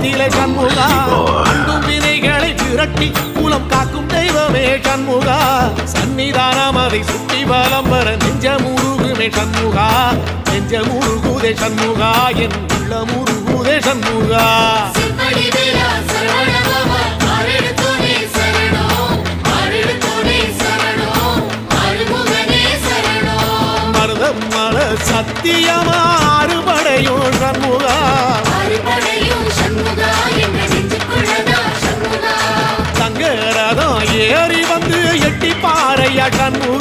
குலத்திலே சண்முகா அன்பும் வினைகளை விரட்டி குலம் காக்கும் தெய்வமே சண்முகா சன்னிதானம் அதை சுற்றி பலம் வர நெஞ்சமுருகுமே சண்முகா நெஞ்சமுருகுதே சண்முகா என் உள்ளமுருகுதே சண்முகா மருதமல சத்தியமா அறுபடையும் சண்முகா தங்கரதம் ஏறி வந்து எட்டி பாறையா சண்முகா